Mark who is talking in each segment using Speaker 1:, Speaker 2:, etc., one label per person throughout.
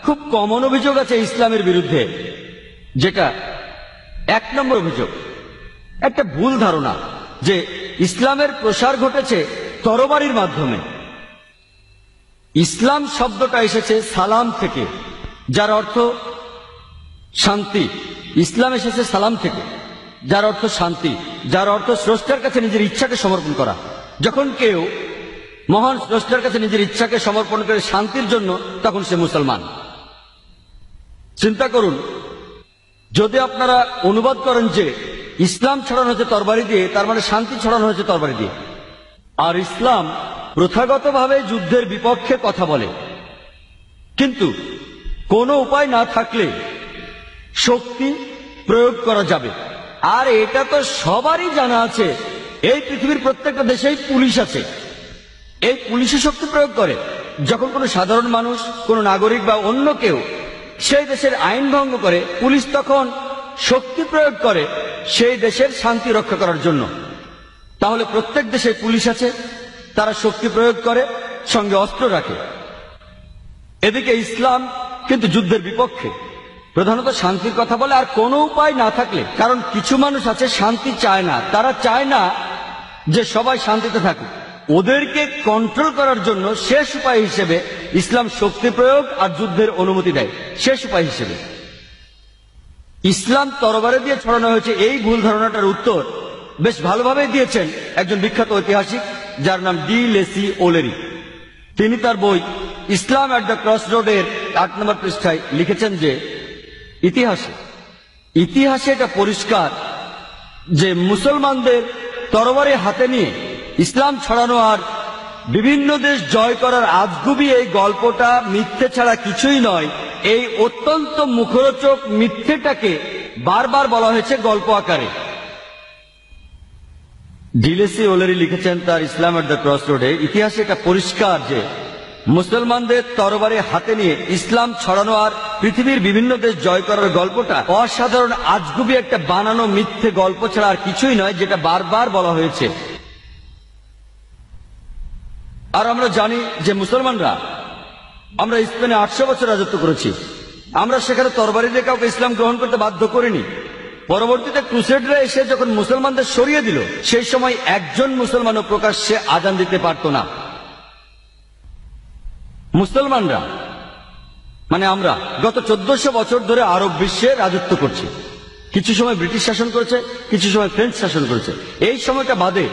Speaker 1: খুব কমন অভিযোগ আছে ইসলামের বিরুদ্ধে, যেটা 1 নম্বর অভিযোগ, একটা ভুল ধারণা যে ইসলামের প্রসার ঘটেছে তরবারির মাধ্যমে। ইসলাম শব্দটা এসেছে সালাম থেকে, যার অর্থ শান্তি। ইসলাম এসেছে সালাম থেকে, যার অর্থ শান্তি, যার অর্থ স্রষ্টার কাছে নিজের ইচ্ছাকে সমর্পণ করা। যখন কেউ মহান স্রষ্টার কাছে নিজের ইচ্ছাকে সমর্পণ করে শান্তির জন্য, তখন সে মুসলমান। চিন্তা করুন, যদি আপনারা অনুবাদ করেন যে ইসলাম ছড়ানো হয়েছে তরবারি দিয়ে, তার মানে শান্তি ছড়ানো হয়েছে তরবারি দিয়ে। আর ইসলাম প্রথাগতভাবে যুদ্ধের বিপক্ষে কথা বলে, কিন্তু কোনো উপায় না থাকলে শক্তি প্রয়োগ করা যাবে। আর এটা তো সবারই জানা আছে, এই পৃথিবীর প্রত্যেকটা দেশেই পুলিশ আছে, এই পুলিশে শক্তি প্রয়োগ করে। যখন কোনো সাধারণ মানুষ, কোনো নাগরিক বা অন্য কেউ সেই দেশের আইন ভঙ্গ করে, পুলিশ তখন শক্তি প্রয়োগ করে সেই দেশের শান্তি রক্ষা করার জন্য। তাহলে প্রত্যেক দেশে পুলিশ আছে, তারা শক্তি প্রয়োগ করে, সঙ্গে অস্ত্র রাখে। এদিকে ইসলাম কিন্তু যুদ্ধের বিপক্ষে, প্রধানত শান্তির কথা বলে। আর কোনো উপায় না থাকলে, কারণ কিছু মানুষ আছে শান্তি চায় না, তারা চায় না যে সবাই শান্তিতে থাকুক, ওদেরকে কন্ট্রোল করার জন্য শেষ উপায় হিসেবে ইসলাম শক্তি প্রয়োগ আর যুদ্ধের অনুমতি দেয়। শেষ উপায় হিসেবে ইসলাম তরবারি দিয়ে ছড়ানো হয়েছে, এই ভুল ধারণাটার উত্তর বেশ ভালোভাবে দিয়েছেন একজন বিখ্যাত ঐতিহাসিক, যার নাম ডি লেসি ওলেরি। তিনি তার বই ইসলাম এট দ্য ক্রস রোডের 8 নম্বর পৃষ্ঠায় লিখেছেন যে ইতিহাসে এটা পরিষ্কার যে মুসলমানদের তরবারি হাতে নিয়ে ইসলাম ছড়ানো আর বিভিন্ন দেশ জয় করার আজগুবি এই গল্পটা মিথ্যে ছাড়া কিছুই নয়। এই অত্যন্ত মুখরোচক মিথ্যেটাকে বারবার বলা হয়েছে গল্প আকারে। ডিলেসি ওলেরি লিখেছেন তার ইসলাম এট দ্য ক্রস রোডে, ইতিহাসে এটা পরিষ্কার যে মুসলমানদের তরবারি হাতে নিয়ে ইসলাম ছড়ানো আর পৃথিবীর বিভিন্ন দেশ জয় করার গল্পটা অসাধারণ আজগুবি একটা বানানো মিথ্যে গল্প ছাড়া আর কিছুই নয়, যেটা বারবার বলা হয়েছে। আর আমরা জানি যে মুসলমানরা, আমরা স্পেনে 800 বছর রাজত্ব করেছি, আমরা সেখানে তরবারি দিয়ে কাউকে ইসলাম গ্রহণ করতে বাধ্য করিনি। পরবর্তীতে ক্রুসেডরা এসে যখন মুসলমানদের সরিয়ে দিল, সেই সময় একজন মুসলমানও প্রকাশ্যে আজান দিতে পারত না। মুসলমানরা মানে আমরা গত 1400 বছর ধরে আরব বিশ্বে রাজত্ব করছি। কিছু সময় ব্রিটিশ শাসন করেছে, কিছু সময় ফ্রেঞ্চ শাসন করেছে। এই সময়টা বাদে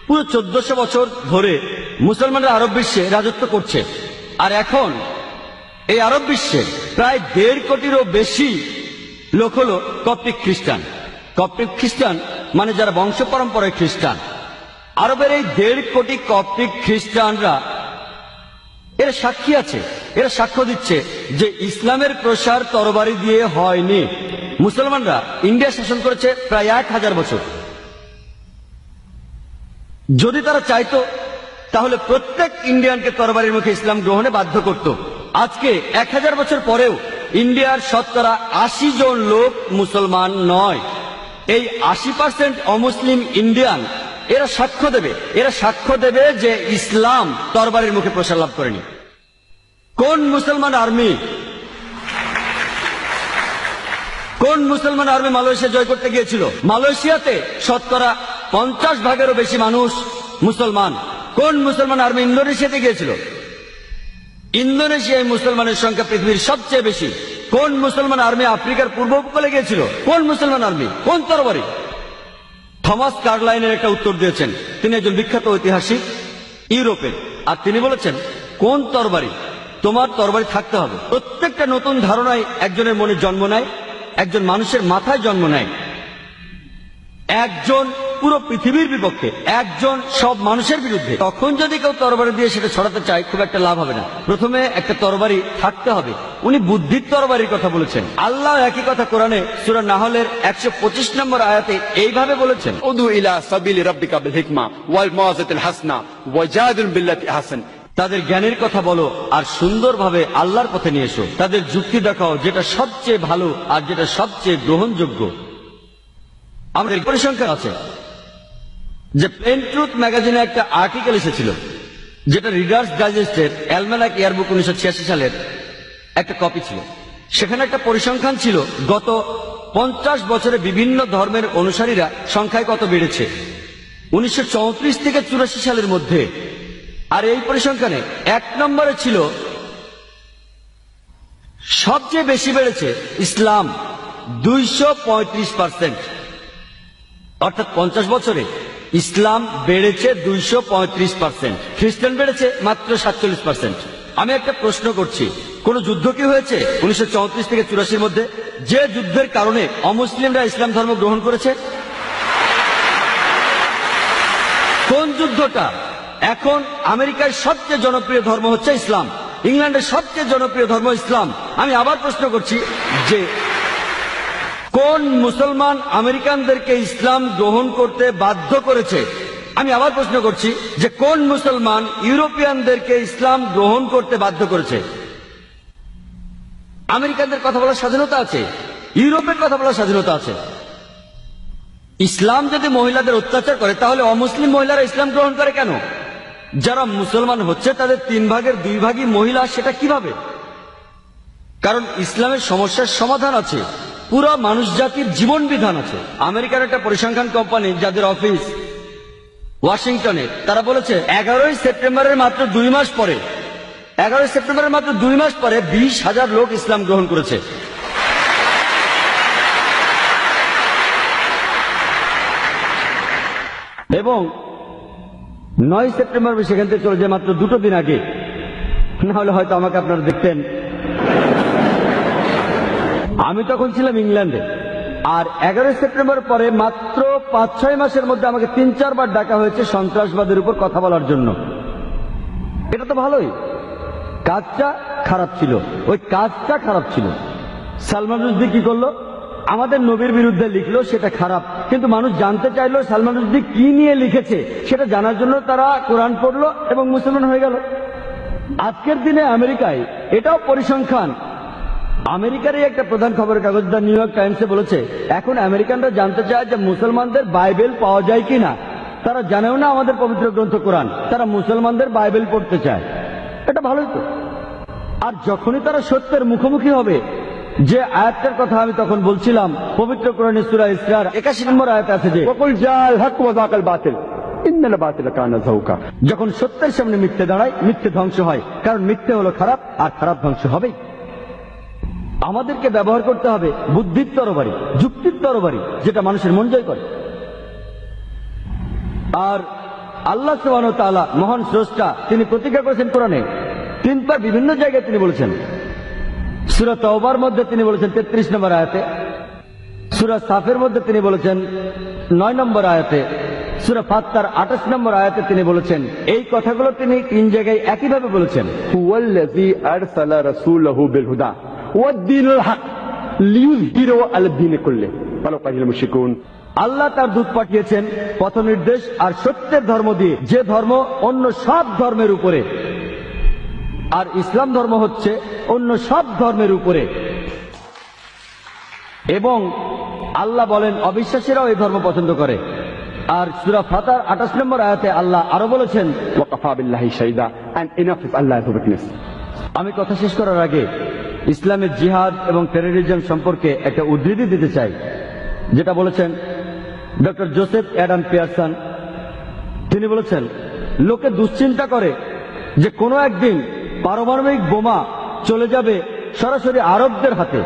Speaker 1: পুরো 1400 বছর ধরে মুসলমানরা আরব বিশ্বে রাজত্ব করছে। আর এখন এই আরব বিশ্বে প্রায় 1.5 কোটিরও বেশি লোক হল কপ্টিক খ্রিস্টান। কপ্টিক খ্রিস্টান মানে যারা বংশ পরম্পরায় খ্রিস্টান। আরবের এই 1.5 কোটি কপ্টিক খ্রিস্টানরা, এরা সাক্ষী আছে, এরা সাক্ষ্য দিচ্ছে যে ইসলামের প্রসার তরবারি দিয়ে হয়নি। মুসলমানরা ইন্ডিয়া শাসন করেছে প্রায় 1000 বছর। যদি তারা চাইতো তাহলে প্রত্যেক ইন্ডিয়ানকে তরবারির মুখে ইসলাম গ্রহণে বাধ্য করত। আজকে 1000 বছর পরেও ইন্ডিয়ার শতকরা 80 জন লোক মুসলমান নয়। এই 80% অমুসলিম ইন্ডিয়ান, এরা সাক্ষ্য দেবে যে ইসলাম তরবারির মুখে প্রসার লাভ করেনি। কোন মুসলমান আর্মি মালয়েশিয়া জয় করতে গিয়েছিল? মালয়েশিয়াতে শতকরা 50 ভাগেরও বেশি মানুষ মুসলমান। কোন মুসলমান আর্মি ইন্দোনেশিয়াতে গিয়েছিল? ইন্দোনেশিয়ায় মুসলমানের সংখ্যা পৃথিবীর সবচেয়ে বেশি। কোন মুসলমান আর্মি আফ্রিকার পূর্ব উপকূলে গিয়েছিল? কোন মুসলমান আর্মি? কোন তরবারি? থমাস কার্লাইনের একটা উত্তর দিয়েছেন। তিনি একজন বিখ্যাত ঐতিহাসিক ইউরোপের, আর তিনি বলেছেন কোন তরবারি? তোমার তরবারি থাকতে হবে। প্রত্যেকটা নতুন ধারণায় একজনের মনে জন্ম নেয়, একজন মানুষের মাথায় জন্ম নেয়। একজন পুরো পৃথিবীর বিপক্ষে, একজন সব মানুষের বিরুদ্ধে। তখন যদি কেউ তরবারি দিয়ে সেটা ছড়াতে চায়, খুব একটা লাভ হবে না। প্রথমে একটা তরবারি থাকতে হবে। উনি বুদ্ধির তরবারির কথা বলেছেন। আল্লাহ একই কথা কোরআনে সূরা নাহলের 125 নম্বর আয়াতে এইভাবে বলেছেন,
Speaker 2: উদু ইলা সাবিলি রাব্বিকা বিল হিকমা ওয়াল মাওয়াযাতিল হাসনা ওয়াজাদিল বিল্লাতি আহসান।
Speaker 1: তাদের জ্ঞানের কথা বলো আর সুন্দরভাবে আল্লাহর পথে নিয়ে এসো। তাদের যুক্তি দেখাও যেটা সবচেয়ে ভালো আর যেটা সবচেয়ে গ্রহণযোগ্য। আমাদের পরিসংখ্যান আছে যে প্লেন ট্রুথ ম্যাগাজিনে একটা আর্টিকেল এসেছিল, যেটা রিডার্স ডাইজেস্টের অ্যালমানাক ইয়ারবুক 1986 সালের একটা কপি ছিল। সেখানে একটা পরিসংখ্যান ছিল গত 50 বছরে বিভিন্ন ধর্মের অনুসারীরা সংখ্যায় কত বেড়েছে 1934 থেকে 84 সালের মধ্যে। আর এই পরিসংখ্যানে 1 নম্বরে ছিল সবচেয়ে বেশি বেড়েছে ইসলাম 235%, অর্থাৎ 50 বছরে ইসলাম বেড়েছে 235%, খ্রিস্টান বেড়েছে মাত্র 47%। আমি একটা প্রশ্ন করছি, কোন যুদ্ধ কি হয়েছে 1934 থেকে 84 মধ্যে যে যুদ্ধের কারণে অমুসলিমরা ইসলাম ধর্ম গ্রহণ করেছে? কোন যুদ্ধটা? এখন আমেরিকার সবচেয়ে জনপ্রিয় ধর্ম হচ্ছে ইসলাম, ইংল্যান্ডের সবচেয়ে জনপ্রিয় ধর্ম ইসলাম। আমি আবার প্রশ্ন করছি যে কোন মুসলমান আমেরিকানদেরকে ইসলাম গ্রহণ করতে বাধ্য করেছে? আমি আবার প্রশ্ন করছি যে কোন মুসলমান ইউরোপিয়ানদেরকে ইসলাম গ্রহণ করতে বাধ্য করেছে? আমেরিকানদের কথা বলার স্বাধীনতা আছে, ইউরোপের কথা বলার স্বাধীনতা আছে। ইসলাম যদি মহিলাদের অত্যাচার করে তাহলে অমুসলিম মহিলারা ইসলাম গ্রহণ করে কেন? যারা মুসলমান হচ্ছে তাদের 3 ভাগের 2 ভাগই মহিলা, সেটা কিভাবে? কারণ ইসলামের সমস্যার সমাধান আছে, পুরো মানুষ জাতির জীবন বিধান আছে। আমেরিকার একটা পরিসংখ্যান কোম্পানি যাদের অফিস ওয়াশিংটনে, তারা বলেছে 11 সেপ্টেম্বরের মাত্র 2 মাস পরে 20,000 লোক ইসলাম গ্রহণ করেছে। এবং 9 সেপ্টেম্বর সেখান থেকে চলে যায় মাত্র 2 দিন আগে, না হলে হয়তো আমাকে আপনারা দেখতেন। আমি তখন ছিলাম ইংল্যান্ডে, আর 11 সেপ্টেম্বর পরে মাত্র 5-6 মাসের মধ্যে আমাকে 3-4 বার ডাকা হয়েছে সন্ত্রাসবাদের উপর কথা বলার জন্য। এটা তো ভালোই, কাজটা খারাপ ছিল, ওই কাজটা খারাপ ছিল। সালমান রুশদি কি করলো? আমাদের নবীর বিরুদ্ধে লিখলো, সেটা খারাপ, কিন্তু মানুষ জানতে চাইলো সালমান রুশদি কি নিয়ে লিখেছে, সেটা জানার জন্য তারা কোরআন পড়লো এবং মুসলমান হয়ে গেল। আজকের দিনে আমেরিকায় এটাও পরিসংখ্যান, আমেরিকারই একটা প্রধান খবরের কাগজ দ্য নিউ ইয়র্ক টাইমসে বলেছে এখন আমেরিকানরা জানতে চায় যে মুসলমানদের বাইবেল পাওয়া যায় কিনা। তারা জানেও না আমাদের পবিত্র গ্রন্থ কোরআন, তারা মুসলমানদের বাইবেল পড়তে চায়। এটা ভালোই তো। আর যখনই তারা সত্যের মুখোমুখি হবে, যে আয়াতটার কথা আমি তখন বলছিলাম, পবিত্র কোরআনের সূরা ইসরার 81 নম্বর আয়াত আছে যে
Speaker 2: ওয়াকুল জাল হক ওয়া যাকাল বাতিল ইন্নাল বাতিলা কানা যাউকা।
Speaker 1: যখন সত্যের সামনে মিথ্যে দাঁড়ায়, মিথ্যে ধ্বংস হয়, কারণ মিথ্যে হলো খারাপ আর খারাপ ধ্বংস হবেই। আমাদেরকে ব্যবহার করতে হবে বুদ্ধির তরবারি, যুক্তির তরবারি, যেটা মানুষের মন জয় করে। আর আল্লাহ সুবহানাহু ওয়া তাআলা মহান স্রষ্টা, তিনি প্রতিজ্ঞা করেছেন কোরআনে 3 বার বিভিন্ন জায়গায় তিনি বলেছেন। সূরা তাওবার মধ্যে তিনি বলেছেন 33 নম্বর আয়াতে, সূরা সাফের মধ্যে তিনি বলেছেন 9 নম্বর আয়াতে, সূরা ফাত্তার 28 নম্বর আয়াতে তিনি বলেছেন। এই কথাগুলো তিনি 3 জায়গায় একইভাবে বলেছেন।
Speaker 2: হুয়াল্লাযী আরসালা রাসূলাহু বিল হুদা ওয়াদ-দীনিল হক লিইয়ুযহিরাহু আলা দ্বীনি কুল্লিহি ওয়ালাউ কারিহাল মুশরিকুন।
Speaker 1: আল্লাহ তার দূত পাঠিয়েছেন পথ নির্দেশ আর সত্যের ধর্ম দিয়ে, যে ধর্ম অন্য সব ধর্মের উপরে, আর ইসলাম ধর্ম হচ্ছে অন্য সব ধর্মের উপরে। এবং আল্লাহ বলেন অবিশ্বাসীরাও এই ধর্ম পছন্দ করে। আর সূরা ফাতার 28 নম্বর আয়াতে আল্লাহ আরো বলেছেন
Speaker 2: ওয়াকাফা বিল্লাহি শাহিদা, and enough is Allah's witness.
Speaker 1: আমি কথা শেষ করার আগে ইসলামের জিহাদ এবং টেররিজম সম্পর্কে একটা উদ্ধৃতি দিতে চাই, যেটা বলেছেন ডক্টর জোসেফ অ্যাডাম পিয়ারসন। তিনি বলেছেন লোকে দুশ্চিন্তা করে যে কোনো একদিন পারমাণবিক বোমা চলে যাবে সরাসরি আরবদের হাতে।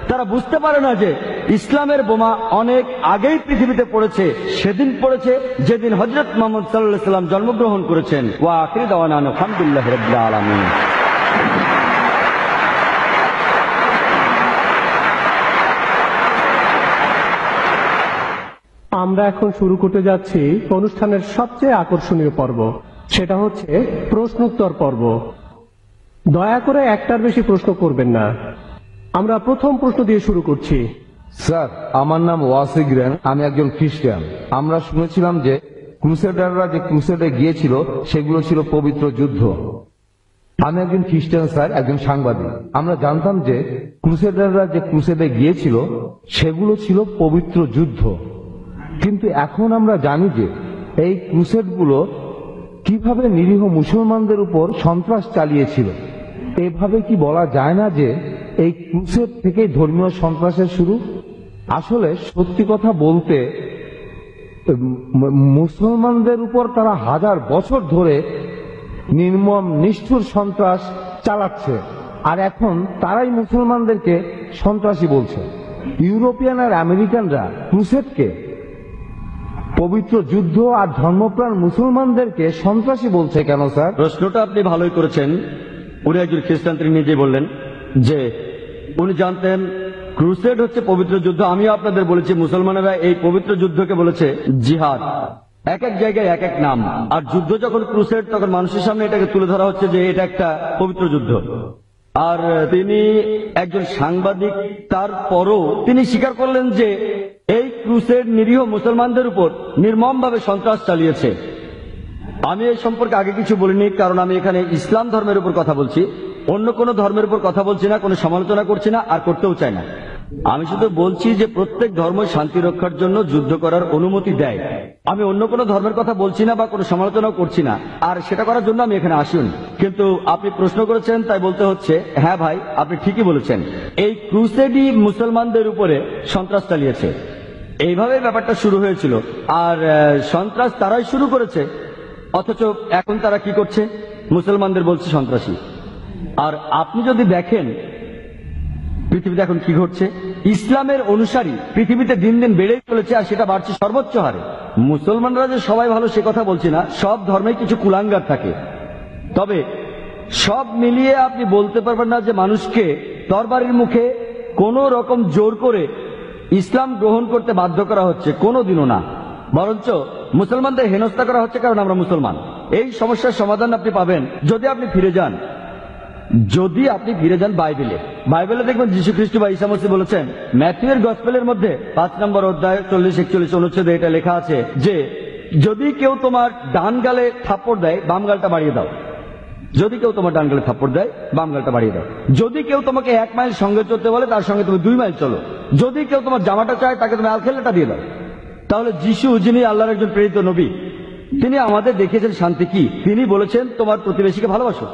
Speaker 1: তারা বুঝতে পারে না যে ইসলামের বোমা অনেক আগেই পৃথিবীতে পড়েছে, সেদিন পড়েছে যেদিন হযরত মুহাম্মদ সাল্লাল্লাহু আলাইহি ওয়াসাল্লাম জন্মগ্রহণ করেছেন। ওয়া আখিরু দাওয়ানা আলহামদুলিল্লাহি রাব্বিল আলামিন।
Speaker 3: আমরা এখন শুরু করতে যাচ্ছি অনুষ্ঠানের সবচেয়ে আকর্ষণীয় পর্ব, সেটা হচ্ছে প্রশ্নোত্তর পর্ব। দয়া করে একটার বেশি প্রশ্ন করবেন না। আমরা প্রথম প্রশ্ন দিয়ে শুরু করছি।
Speaker 4: স্যার, আমার নাম ওয়াসিগ্রেন, আমি একজন খ্রিস্টান। আমরা শুনেছিলাম যে ক্রুসেডাররা যে ক্রুসেডে গিয়েছিল সেগুলো ছিল পবিত্র যুদ্ধ। আমি একজন খ্রিস্টান স্যার, একজন সাংবাদিক। আমরা জানতাম যে ক্রুসেডাররা যে ক্রুসেডে গিয়েছিল সেগুলো ছিল পবিত্র যুদ্ধ, কিন্তু এখন আমরা জানি যে এই ক্রুসেডগুলো কিভাবে নিরীহ মুসলমানদের উপর সন্ত্রাস চালিয়েছিল এভাবে কি বলা যায় না যে এই ক্রুসেড থেকে ধর্মীয় সন্ত্রাসের শুরু? আসলে সত্যি কথা বলতে মুসলমানদের উপর তারা হাজার বছর ধরে নির্মম নিষ্ঠুর সন্ত্রাস চালাচ্ছে, আর এখন তারাই মুসলমানদেরকে সন্ত্রাসী বলছে। ইউরোপিয়ান আর আমেরিকানরা ক্রুসেডকে, পবিত্র যুদ্ধ আর ধর্মপ্রাণ মুসলমানদেরকে সন্ত্রাসী বলছে কেন স্যার?
Speaker 1: প্রশ্নটা আপনি ভালোই করেছেন। উনি একজন খ্রিস্টান, তিনি নিজে বললেন যে উনি জানতেন ক্রুসেড হচ্ছে পবিত্র যুদ্ধ। আমিও আপনাদের বলেছি মুসলমানেরা এই পবিত্র যুদ্ধকে বলেছে জিহাদ। এক এক জায়গায় এক এক নাম। আর যুদ্ধ যখন ক্রুসেড, তখন মানুষের সামনে এটাকে তুলে ধরা হচ্ছে যে এটা একটা পবিত্র যুদ্ধ। আর তিনি একজন সাংবাদিক, তারপরও তিনি স্বীকার করলেন যে এই ক্রুসেড নিরীহ মুসলমানদের উপর নির্মমভাবে সন্ত্রাস চালিয়েছে। আমি এই সম্পর্কে আগে কিছু বলিনি, কারণ আমি এখানে ইসলাম ধর্মের উপর কথা বলছি, অন্য কোনো ধর্মের উপর কথা বলছি না, কোনো সমালোচনা করছি না, আর করতেও চাই না। আমি শুধু বলছি যে প্রত্যেক ধর্ম শান্তি রক্ষার জন্য যুদ্ধ করার অনুমতি দেয়। আমি অন্য কোনো ধর্মের কথা বলছি না বা কোনো সমালোচনাও করছি না, আর সেটা করার জন্য আমি এখানে আসিনি। কিন্তু আপনি প্রশ্ন করেছেন, তাই বলতে হচ্ছে হ্যাঁ ভাই, আপনি ঠিকই বলেছেন। এই ক্রুসেডই মুসলমানদের উপরে সন্ত্রাস চালিয়েছে। এইভাবে ব্যাপারটা শুরু হয়েছিল, আর সন্ত্রাস তারাই শুরু করেছে, অথচ এখন তারা কি করছে? মুসলমানদের বলছে সন্ত্রাসী। আর আপনি যদি দেখেন পৃথিবীতে এখন কি ঘটছে, ইসলামের অনুসারী পৃথিবীতে দিন দিন বেড়েই চলেছে, আর সেটা বাড়ছে সর্বোচ্চ হারে। মুসলমানরা যে সবাই ভালো সে কথা বলছি না, সব ধর্মে কিছু কুলাঙ্গার থাকে। তবে সব মিলিয়ে আপনি বলতে পারবেন না যে মানুষকে তরবারির মুখে কোনো রকম জোর করে ইসলাম গ্রহণ করতে বাধ্য করা হচ্ছে, কোনোদিনও না। বরঞ্চ মুসলমানদের হেনস্থা করা হচ্ছে কারণ আমরা মুসলমান। এই সমস্যার সমাধান আপনি পাবেন যদি আপনি ফিরে যান বাইবেলে দেখবেন যীশু খ্রিস্ট বা ঈসা মসীহ বলেছেন, ম্যাথিউর গসপেলের মধ্যে 5 নম্বর অধ্যায় 40-41 অনুচ্ছেদে এটা লেখা আছে যে যদি কেউ তোমার ডান গালে থাপ্পড় দেয়, বাম গালটা বাড়িয়ে দাও। যদি কেউ তোমার ডান গালে থাপ্পড় দেয়, বাম গালটা বাড়িয়ে দাও। যদি কেউ তোমাকে 1 মাইল সঙ্গে চলতে বলে, তার সঙ্গে তুমি 2 মাইল চলো। যদি কেউ তোমার জামাটা চায়, তাকে তুমি আলখেল্লাটা দিয়ে দাও। তাহলে যিশু, যিনি আল্লাহর একজন প্রেরিত নবী, তিনি আমাদের দেখিয়েছেন শান্তি কি। তিনি বলেছেন তোমার প্রতিবেশীকে ভালোবাসো।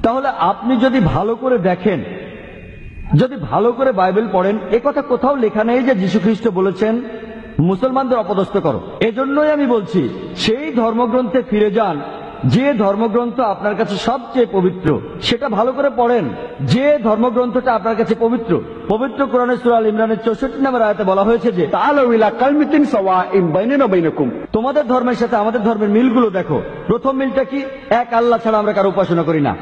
Speaker 1: তাহলে আপনি যদি ভালো করে দেখেন, যদি ভালো করে বাইবেল পড়েন, একথা কোথাও লেখা নেই যে যীশু খ্রিস্ট বলেছেন মুসলমানদের অপদস্থ করো। এজন্যই আমি বলছি সেই ধর্মগ্রন্থে ফিরে যান যে ধর্মগ্রন্থ আপনার কাছে সবচেয়ে পবিত্র, সেটা ভালো করে পড়েন। যে ধর্মগ্রন্থটা আপনার কাছে পবিত্র, পবিত্র কোরআনের সূরা আল ইমরানের 64 নম্বর আয়াতে বলা হয়েছে যে
Speaker 2: তাআলাউ ইলা কালমাতিন সাওয়াইন বাইনানা ওয়া বাইনাকুম।
Speaker 1: তোমাদের ধর্মের সাথে আমাদের ধর্মের মিলগুলো দেখো। প্রথম মিলটা কি? এক আল্লাহ ছাড়া আমরা কারো উপাসনা করি না।